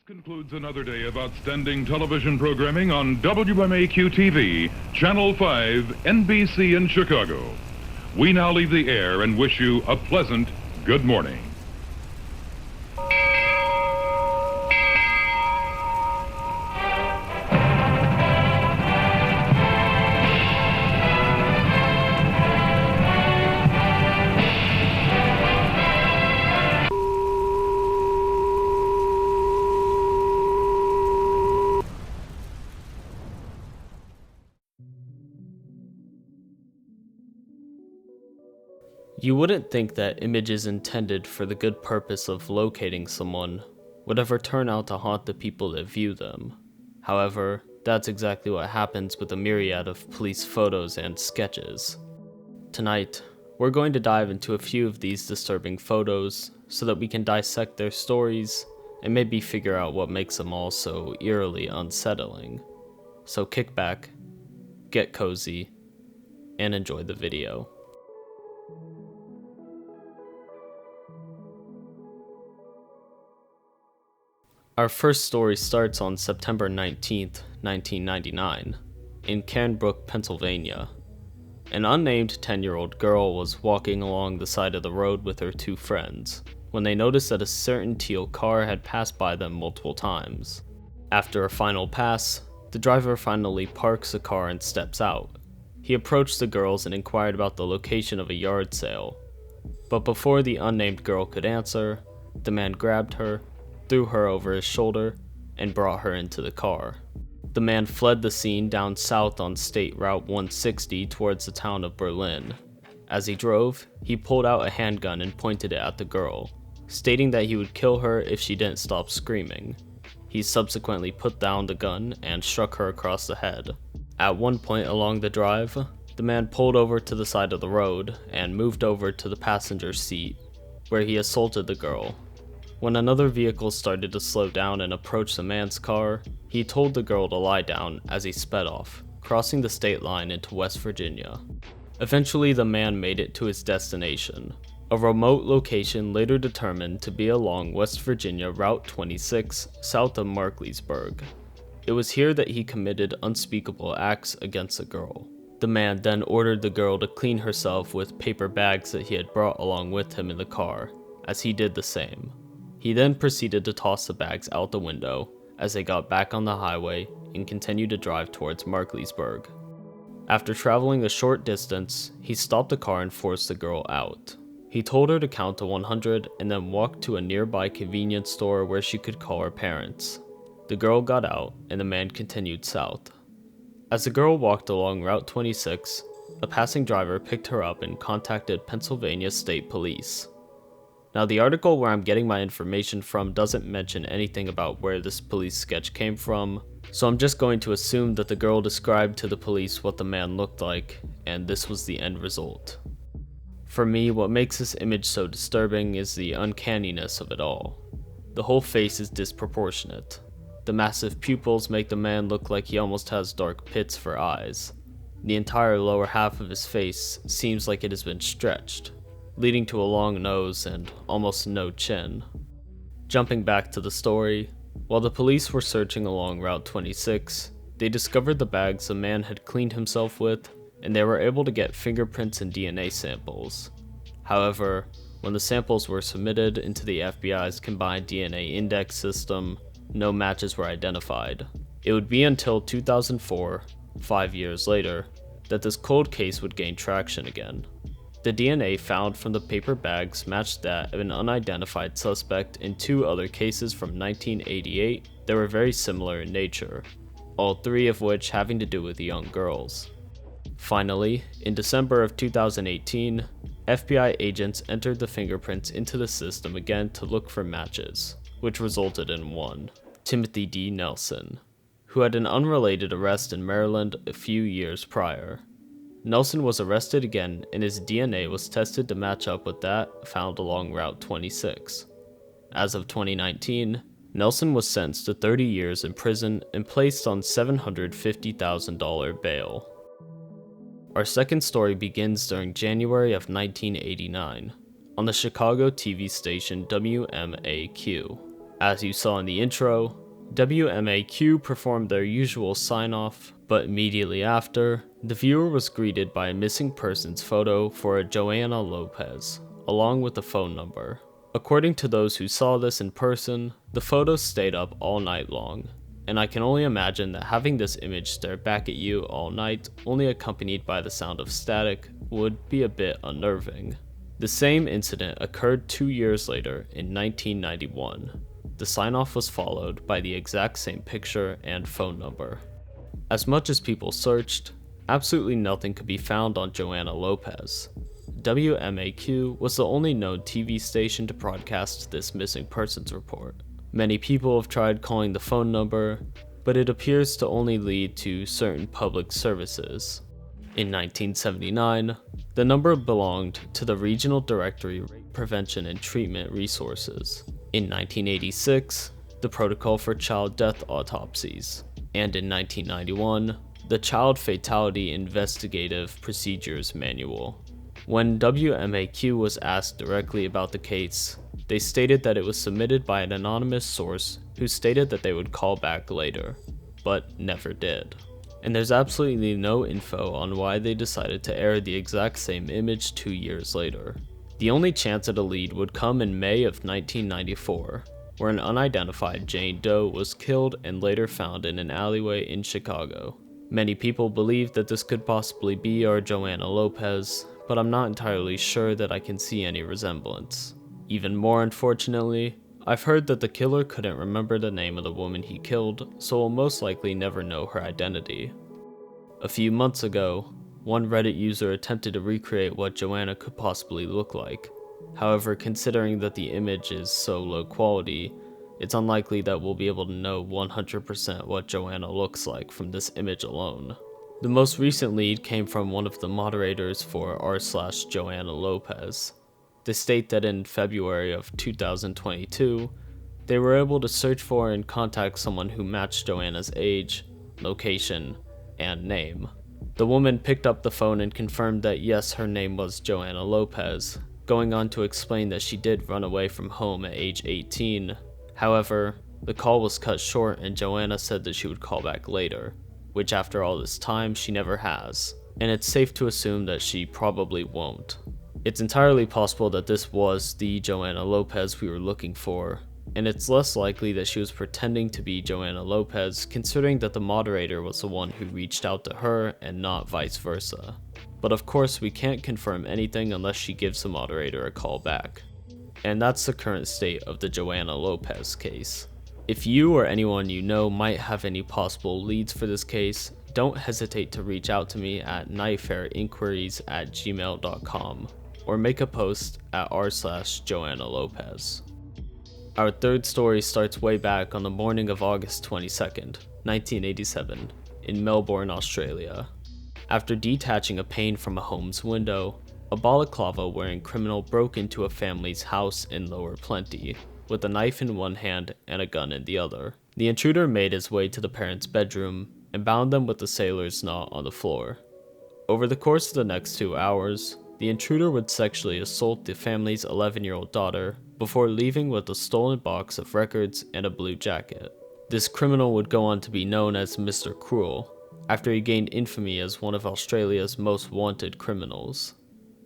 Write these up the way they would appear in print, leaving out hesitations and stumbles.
Concludes another day of outstanding television programming on WMAQ-TV, Channel 5, NBC in Chicago. We now leave the air and wish you a pleasant good morning. You wouldn't think that images intended for the good purpose of locating someone would ever turn out to haunt the people that view them. However, that's exactly what happens with a myriad of police photos and sketches. Tonight, we're going to dive into a few of these disturbing photos so that we can dissect their stories and maybe figure out what makes them all so eerily unsettling. So kick back, get cozy, and enjoy the video. Our first story starts on September 19th, 1999, in Cairnbrook, Pennsylvania. An unnamed 10-year-old girl was walking along the side of the road with her two friends when they noticed that a certain teal car had passed by them multiple times. After a final pass, the driver finally parks the car and steps out. He approached the girls and inquired about the location of a yard sale. But before the unnamed girl could answer, the man grabbed her, threw her over his shoulder, and brought her into the car. The man fled the scene down south on State Route 160 towards the town of Berlin. As he drove, he pulled out a handgun and pointed it at the girl, stating that he would kill her if she didn't stop screaming. He subsequently put down the gun and struck her across the head. At one point along the drive, the man pulled over to the side of the road and moved over to the passenger seat, where he assaulted the girl. When another vehicle started to slow down and approach the man's car, he told the girl to lie down as he sped off, crossing the state line into West Virginia. Eventually, the man made it to his destination, a remote location later determined to be along West Virginia Route 26, south of Markleysburg. It was here that he committed unspeakable acts against the girl. The man then ordered the girl to clean herself with paper bags that he had brought along with him in the car, as he did the same. He then proceeded to toss the bags out the window as they got back on the highway and continued to drive towards Markleysburg. After traveling a short distance, he stopped the car and forced the girl out. He told her to count to 100 and then walked to a nearby convenience store where she could call her parents. The girl got out and the man continued south. As the girl walked along Route 26, a passing driver picked her up and contacted Pennsylvania State Police. Now, the article where I'm getting my information from doesn't mention anything about where this police sketch came from, so I'm just going to assume that the girl described to the police what the man looked like, and this was the end result. For me, what makes this image so disturbing is the uncanniness of it all. The whole face is disproportionate. The massive pupils make the man look like he almost has dark pits for eyes. The entire lower half of his face seems like it has been stretched, leading to a long nose and almost no chin. Jumping back to the story, while the police were searching along Route 26, they discovered the bags the man had cleaned himself with, and they were able to get fingerprints and DNA samples. However, when the samples were submitted into the FBI's combined DNA index system, no matches were identified. It would be until 2004, 5 years later, that this cold case would gain traction again. The DNA found from the paper bags matched that of an unidentified suspect in two other cases from 1988 that were very similar in nature, all three of which having to do with young girls. Finally, in December of 2018, FBI agents entered the fingerprints into the system again to look for matches, which resulted in one, Timothy D. Nelson, who had an unrelated arrest in Maryland a few years prior. Nelson was arrested again and his DNA was tested to match up with that found along Route 26. As of 2019, Nelson was sentenced to 30 years in prison and placed on $750,000 bail. Our second story begins during January of 1989, on the Chicago TV station WMAQ. As you saw in the intro, WMAQ performed their usual sign-off, but immediately after, the viewer was greeted by a missing persons photo for a Joanna Lopez, along with a phone number. According to those who saw this in person, the photo stayed up all night long, and I can only imagine that having this image stare back at you all night, only accompanied by the sound of static, would be a bit unnerving. The same incident occurred 2 years later in 1991. The sign-off was followed by the exact same picture and phone number. As much as people searched, absolutely nothing could be found on Joanna Lopez. WMAQ was the only known TV station to broadcast this missing persons report. Many people have tried calling the phone number, but it appears to only lead to certain public services. In 1979, the number belonged to the Regional Directory of Prevention and Treatment Resources. In 1986, the Protocol for Child Death Autopsies. And in 1991, the Child Fatality Investigative Procedures Manual. When WMAQ was asked directly about the case, they stated that it was submitted by an anonymous source who stated that they would call back later, but never did. And there's absolutely no info on why they decided to air the exact same image 2 years later. The only chance at a lead would come in May of 1994, where an unidentified Jane Doe was killed and later found in an alleyway in Chicago. Many people believe that this could possibly be our Joanna Lopez, but I'm not entirely sure that I can see any resemblance. Even more unfortunately, I've heard that the killer couldn't remember the name of the woman he killed, so will most likely never know her identity. A few months ago, one Reddit user attempted to recreate what Joanna could possibly look like. However, considering that the image is so low quality, it's unlikely that we'll be able to know 100% what Joanna looks like from this image alone. The most recent lead came from one of the moderators for r/Joanna Lopez. They state that in February of 2022, they were able to search for and contact someone who matched Joanna's age, location, and name. The woman picked up the phone and confirmed that yes, her name was Joanna Lopez, going on to explain that she did run away from home at age 18. However, the call was cut short and Joanna said that she would call back later, which after all this time she never has, and it's safe to assume that she probably won't. It's entirely possible that this was the Joanna Lopez we were looking for, and it's less likely that she was pretending to be Joanna Lopez considering that the moderator was the one who reached out to her and not vice versa. But of course we can't confirm anything unless she gives the moderator a call back. And that's the current state of the Joanna Lopez case. If you or anyone you know might have any possible leads for this case, don't hesitate to reach out to me at nightfairinquiries@gmail.com or make a post at r/Joanna Lopez. Our third story starts way back on the morning of August 22nd, 1987, in Melbourne, Australia. After detaching a pane from a home's window, a balaclava-wearing criminal broke into a family's house in Lower Plenty, with a knife in one hand and a gun in the other. The intruder made his way to the parents' bedroom and bound them with a sailor's knot on the floor. Over the course of the next 2 hours, the intruder would sexually assault the family's 11-year-old daughter before leaving with a stolen box of records and a blue jacket. This criminal would go on to be known as Mr. Cruel, after he gained infamy as one of Australia's most wanted criminals.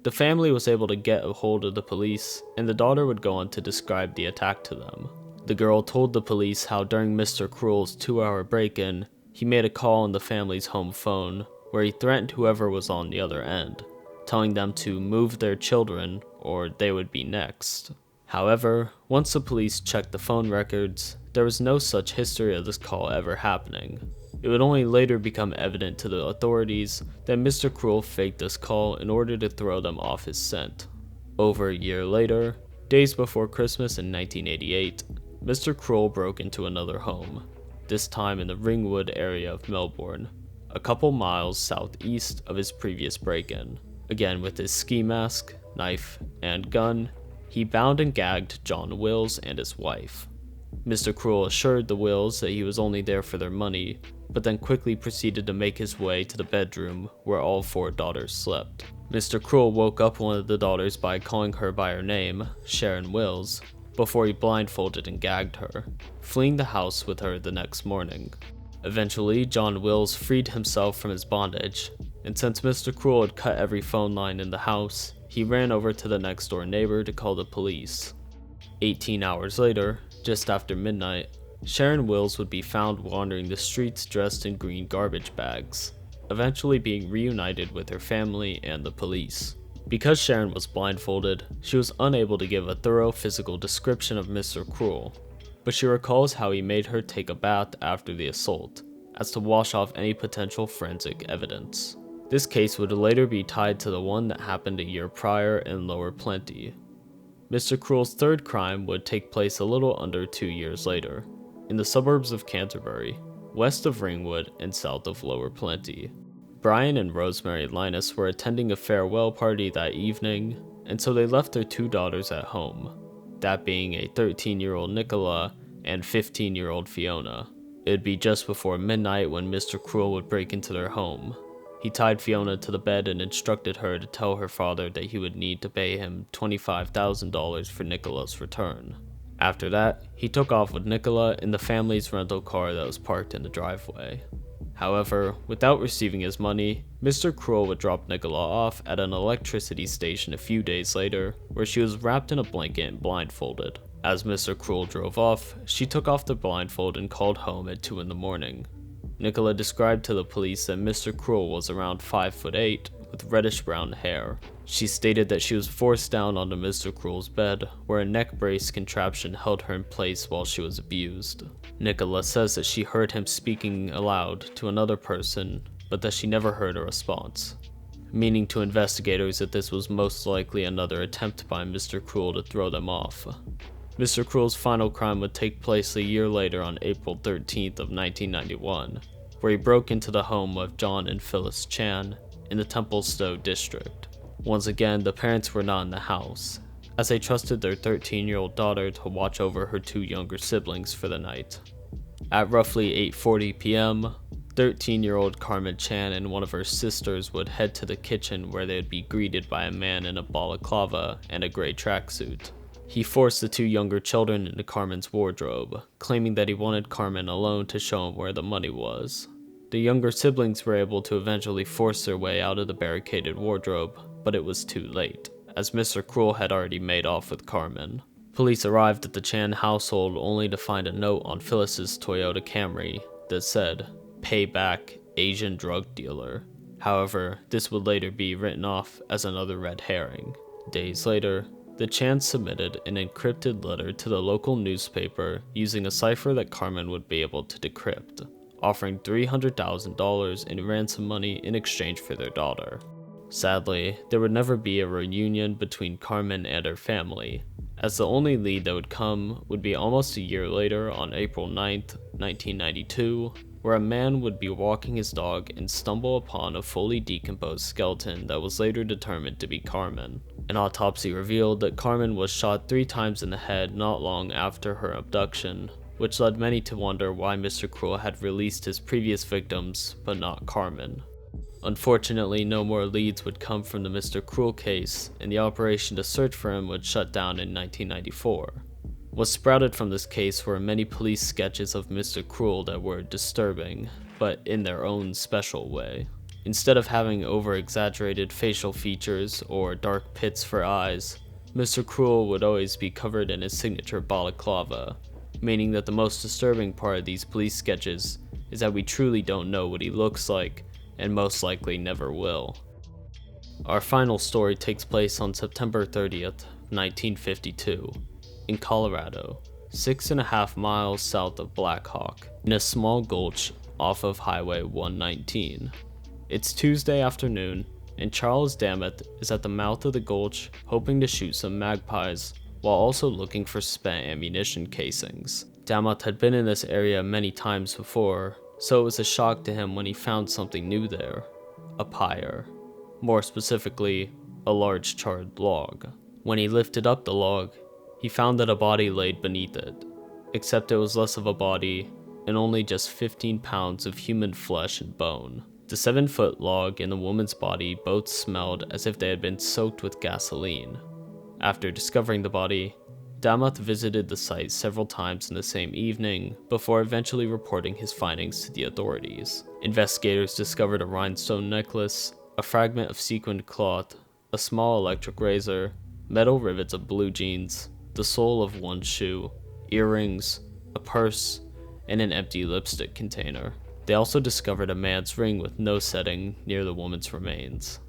The family was able to get a hold of the police, and the daughter would go on to describe the attack to them. The girl told the police how during Mr. Cruel's 2-hour break-in, he made a call on the family's home phone, where he threatened whoever was on the other end, telling them to move their children or they would be next. However, once the police checked the phone records, there was no such history of this call ever happening. It would only later become evident to the authorities that Mr. Cruel faked this call in order to throw them off his scent. Over a year later, days before Christmas in 1988, Mr. Cruel broke into another home, this time in the Ringwood area of Melbourne, a couple miles southeast of his previous break-in. Again with his ski mask, knife, and gun, he bound and gagged John Wills and his wife. Mr. Cruel assured the Wills that he was only there for their money, but then quickly proceeded to make his way to the bedroom where all 4 daughters slept. Mr. Cruel woke up one of the daughters by calling her by her name, Sharon Wills, before he blindfolded and gagged her, fleeing the house with her the next morning. Eventually, John Wills freed himself from his bondage, and since Mr. Cruel had cut every phone line in the house, he ran over to the next door neighbor to call the police. 18 hours later, just after midnight, Sharon Wills would be found wandering the streets dressed in green garbage bags, eventually being reunited with her family and the police. Because Sharon was blindfolded, she was unable to give a thorough physical description of Mr. Cruel, but she recalls how he made her take a bath after the assault, as to wash off any potential forensic evidence. This case would later be tied to the one that happened a year prior in Lower Plenty. Mr. Cruel's third crime would take place a little under 2 years later, in the suburbs of Canterbury, west of Ringwood and south of Lower Plenty. Brian and Rosemary Linus were attending a farewell party that evening, and so they left their 2 daughters at home, that being a 13-year-old Nicola and 15-year-old Fiona. It would be just before midnight when Mr. Cruel would break into their home. He tied Fiona to the bed and instructed her to tell her father that he would need to pay him $25,000 for Nicola's return. After that, he took off with Nicola in the family's rental car that was parked in the driveway. However, without receiving his money, Mr. Cruel would drop Nicola off at an electricity station a few days later, where she was wrapped in a blanket and blindfolded. As Mr. Cruel drove off, she took off the blindfold and called home at 2 in the morning. Nicola described to the police that Mr. Cruel was around 5'8", with reddish-brown hair. She stated that she was forced down onto Mr. Cruel's bed, where a neck brace contraption held her in place while she was abused. Nicola says that she heard him speaking aloud to another person, but that she never heard a response, meaning to investigators that this was most likely another attempt by Mr. Cruel to throw them off. Mr. Cruel's final crime would take place a year later on April 13th of 1991, where he broke into the home of John and Phyllis Chan in the Templestowe district. Once again, the parents were not in the house, as they trusted their 13-year-old daughter to watch over her 2 younger siblings for the night. At roughly 8:40 p.m., 13-year-old Carmen Chan and one of her sisters would head to the kitchen where they would be greeted by a man in a balaclava and a gray tracksuit. He forced the 2 younger children into Carmen's wardrobe, claiming that he wanted Carmen alone to show him where the money was. The younger siblings were able to eventually force their way out of the barricaded wardrobe, but it was too late, as Mr. Cruel had already made off with Carmen. Police arrived at the Chan household only to find a note on Phyllis's Toyota Camry that said, "Pay back, Asian drug dealer." However, this would later be written off as another red herring. Days later, the Chans submitted an encrypted letter to the local newspaper using a cipher that Carmen would be able to decrypt, offering $300,000 in ransom money in exchange for their daughter. Sadly, there would never be a reunion between Carmen and her family, as the only lead that would come would be almost a year later on April 9th, 1992, where a man would be walking his dog and stumble upon a fully decomposed skeleton that was later determined to be Carmen. An autopsy revealed that Carmen was shot 3 times in the head not long after her abduction, which led many to wonder why Mr. Cruel had released his previous victims, but not Carmen. Unfortunately, no more leads would come from the Mr. Cruel case, and the operation to search for him would shut down in 1994. What sprouted from this case were many police sketches of Mr. Cruel that were disturbing, but in their own special way. Instead of having over-exaggerated facial features or dark pits for eyes, Mr. Cruel would always be covered in his signature balaclava, meaning that the most disturbing part of these police sketches is that we truly don't know what he looks like, and most likely never will. Our final story takes place on September 30th, 1952, in Colorado, 6.5 miles south of Black Hawk, in a small gulch off of Highway 119. It's Tuesday afternoon, and Charles Dameth is at the mouth of the gulch hoping to shoot some magpies, while also looking for spent ammunition casings. Dameth had been in this area many times before, so it was a shock to him when he found something new there, a pyre. More specifically, a large charred log. When he lifted up the log, he found that a body laid beneath it, except it was less of a body and only just 15 pounds of human flesh and bone. The 7-foot log and the woman's body both smelled as if they had been soaked with gasoline. After discovering the body, Damoth visited the site several times in the same evening before eventually reporting his findings to the authorities. Investigators discovered a rhinestone necklace, a fragment of sequined cloth, a small electric razor, metal rivets of blue jeans, the sole of one shoe, earrings, a purse, and an empty lipstick container. They also discovered a man's ring with no setting near the woman's remains.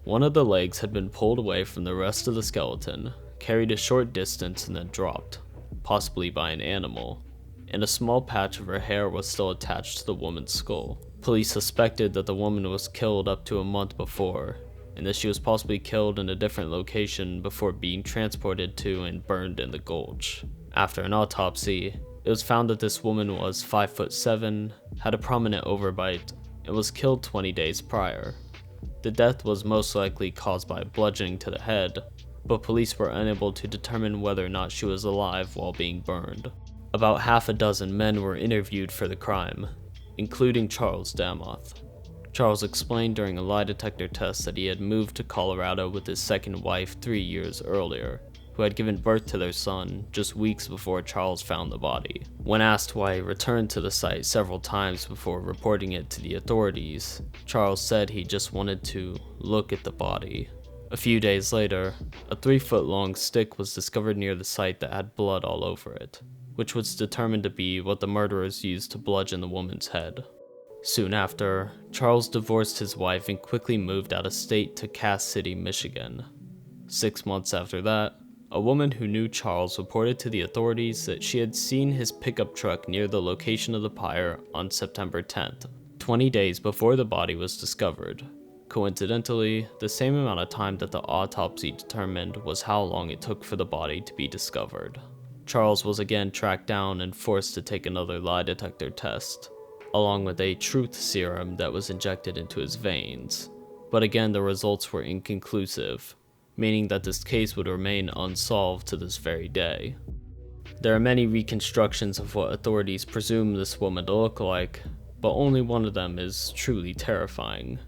One of the legs had been pulled away from the rest of the skeleton, carried a short distance and then dropped, possibly by an animal, and a small patch of her hair was still attached to the woman's skull. Police suspected that the woman was killed up to a month before, and that she was possibly killed in a different location before being transported to and burned in the gulch. After an autopsy, it was found that this woman was 5'7", had a prominent overbite, and was killed 20 days prior. The death was most likely caused by bludgeoning to the head, but police were unable to determine whether or not she was alive while being burned. About half a dozen men were interviewed for the crime, including Charles Damoth. Charles explained during a lie detector test that he had moved to Colorado with his second wife 3 years earlier, who had given birth to their son just weeks before Charles found the body. When asked why he returned to the site several times before reporting it to the authorities, Charles said he just wanted to look at the body. A few days later, a 3-foot-long stick was discovered near the site that had blood all over it, which was determined to be what the murderers used to bludgeon the woman's head. Soon after, Charles divorced his wife and quickly moved out of state to Cass City, Michigan. 6 months after that, a woman who knew Charles reported to the authorities that she had seen his pickup truck near the location of the pyre on September 10th, 20 days before the body was discovered. Coincidentally, the same amount of time that the autopsy determined was how long it took for the body to be discovered. Charles was again tracked down and forced to take another lie detector test, along with a truth serum that was injected into his veins. But again, the results were inconclusive, meaning that this case would remain unsolved to this very day. There are many reconstructions of what authorities presume this woman to look like, but only one of them is truly terrifying.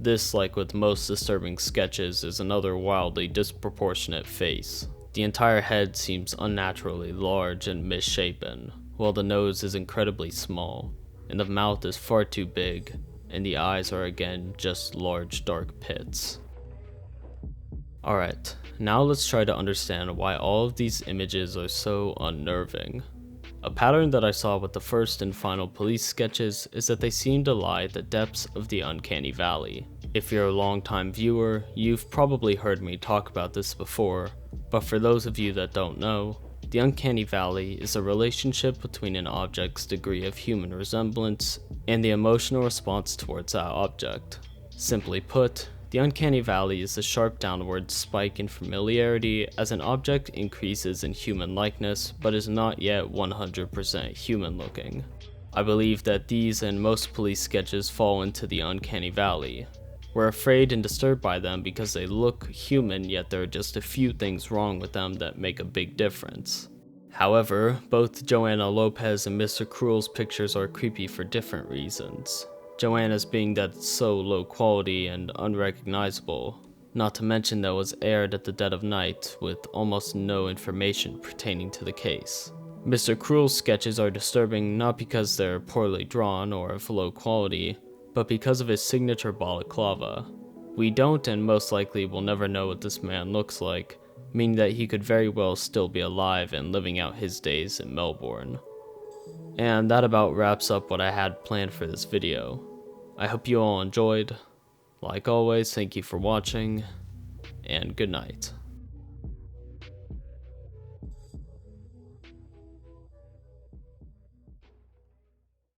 This, like with most disturbing sketches, is another wildly disproportionate face. The entire head seems unnaturally large and misshapen, while the nose is incredibly small, and the mouth is far too big, and the eyes are again just large dark pits. Alright, now let's try to understand why all of these images are so unnerving. A pattern that I saw with the first and final police sketches is that they seem to lie at the depths of the uncanny valley. If you're a longtime viewer, you've probably heard me talk about this before, but for those of you that don't know, the uncanny valley is a relationship between an object's degree of human resemblance and the emotional response towards that object. Simply put, the uncanny valley is a sharp downward spike in familiarity as an object increases in human likeness but is not yet 100% human looking. I believe that these and most police sketches fall into the uncanny valley. We're afraid and disturbed by them because they look human, yet there are just a few things wrong with them that make a big difference. However, both Joanna Lopez and Mr. Cruel's pictures are creepy for different reasons. Joanna's being that it's so low quality and unrecognizable, not to mention that it was aired at the dead of night with almost no information pertaining to the case. Mr. Cruel's sketches are disturbing not because they're poorly drawn or of low quality, but because of his signature balaclava. We don't and most likely will never know what this man looks like, meaning that he could very well still be alive and living out his days in Melbourne. And that about wraps up what I had planned for this video. I hope you all enjoyed. Like always, thank you for watching, and good night.